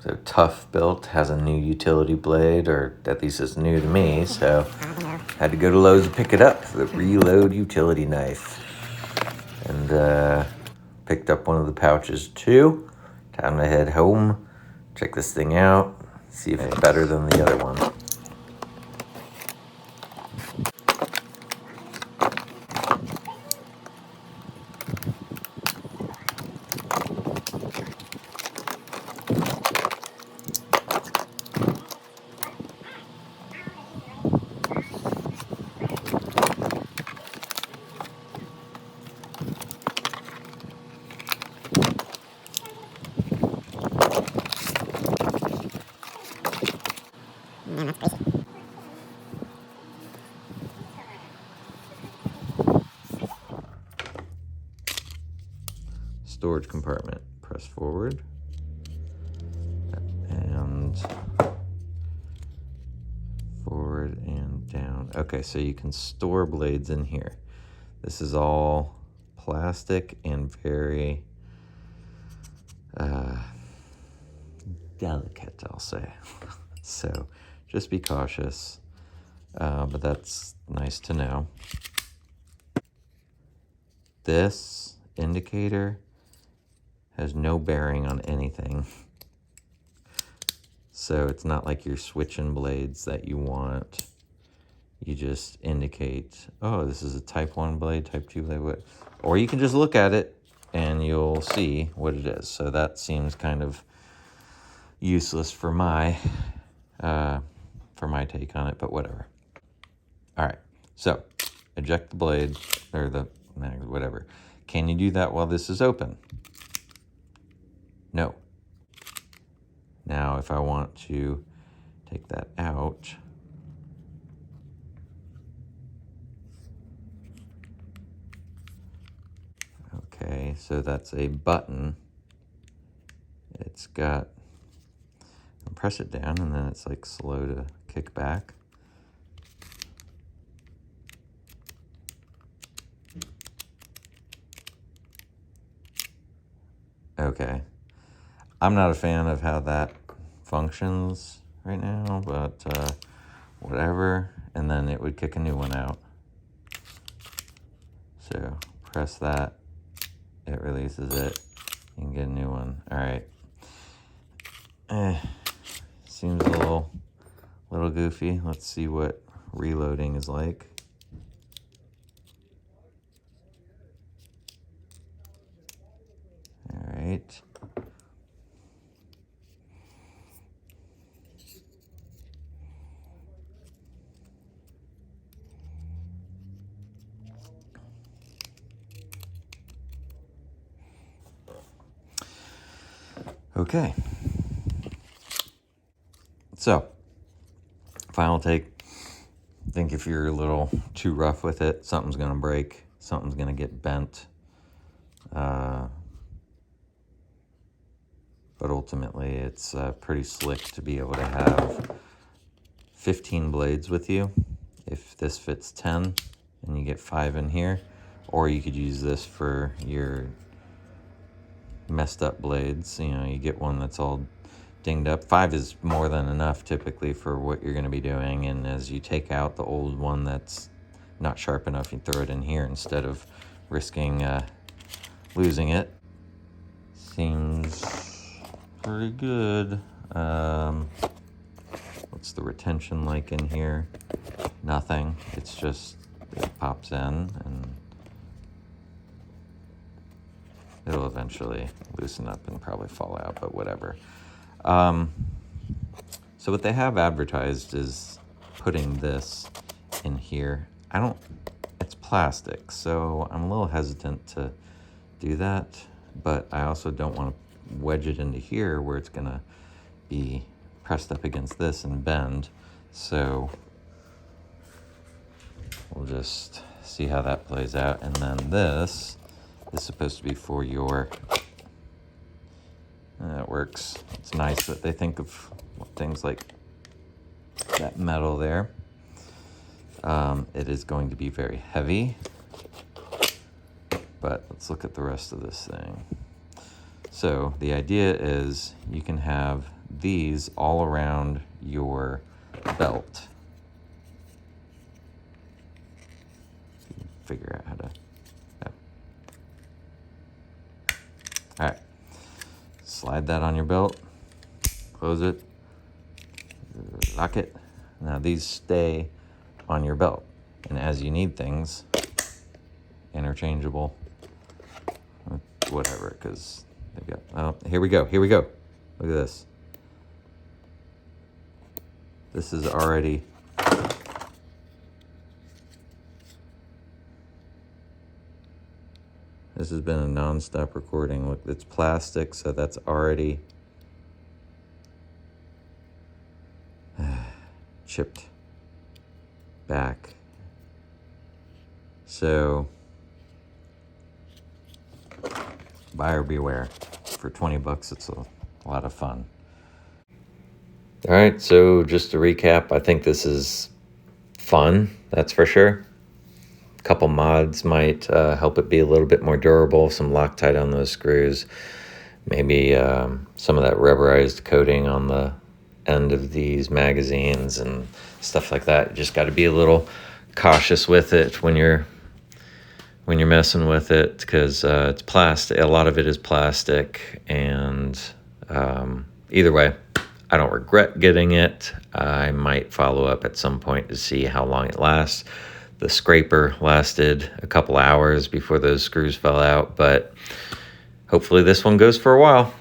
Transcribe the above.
So ToughBuilt has a new utility blade, or at least it's new to me, so had to go to Lowe's to pick it up, the Reload Utility Knife. And picked up one of the pouches too. Time to head home, check this thing out, see if it's better than the other one. Storage compartment, press forward and forward and down. Okay, so you can store blades in here. This is all plastic and very delicate, I'll say. So just be cautious, but that's nice to know. This indicator has no bearing on anything. So it's not like you're switching blades that you want. You just indicate, oh, this is a type 1 blade, type 2 blade, or you can just look at it and you'll see what it is. So that seems kind of useless for my take on it, but whatever. All right, so eject the blade, or the whatever. Can you do that while this is open? No. Now, if I want to take that out, okay, so that's a button. It's got, press it down and then it's like slow to kick back. Okay. I'm not a fan of how that functions right now, but whatever. And then it would kick a new one out. So press that, it releases it, you can get a new one. All right. Seems a little goofy. Let's see what reloading is like. All right. Okay. So, final take. I think if you're a little too rough with it, something's going to break, something's going to get bent. But ultimately, it's pretty slick to be able to have 15 blades with you. If this fits 10, and you get 5 in here, or you could use this for your messed up blades. You know, you get one that's all dinged up. 5 is more than enough typically for what you're going to be doing, and as you take out the old one that's not sharp enough, you throw it in here instead of risking losing it. Seems pretty good. What's the retention like in here? Nothing. It's just, it pops in and it'll eventually loosen up and probably fall out, but whatever. So what they have advertised is putting this in here. It's plastic, so I'm a little hesitant to do that, but I also don't want to wedge it into here where it's gonna be pressed up against this and bend. So we'll just see how that plays out. And then this is supposed to be for your, it works. It's nice that they think of things like that metal there. It is going to be very heavy, but let's look at the rest of this thing. So the idea is you can have these all around your belt. Figure out how to. All right, slide that on your belt, close it, lock it. Now these stay on your belt, and as you need things, interchangeable, whatever, because they've got, oh, here we go, look at this. This is already, this has been a non-stop recording. Look, it's plastic, so that's already chipped back. So buyer beware. For 20 bucks, it's a lot of fun. All right, so just to recap, I think this is fun, that's for sure. A couple mods might help it be a little bit more durable, some Loctite on those screws, maybe some of that rubberized coating on the end of these magazines and stuff like that. You just got to be a little cautious with it when you're messing with it, because it's plastic. A lot of it is plastic, and either way, I don't regret getting it. I might follow up at some point to see how long it lasts. The scraper lasted a couple hours before those screws fell out, but hopefully this one goes for a while.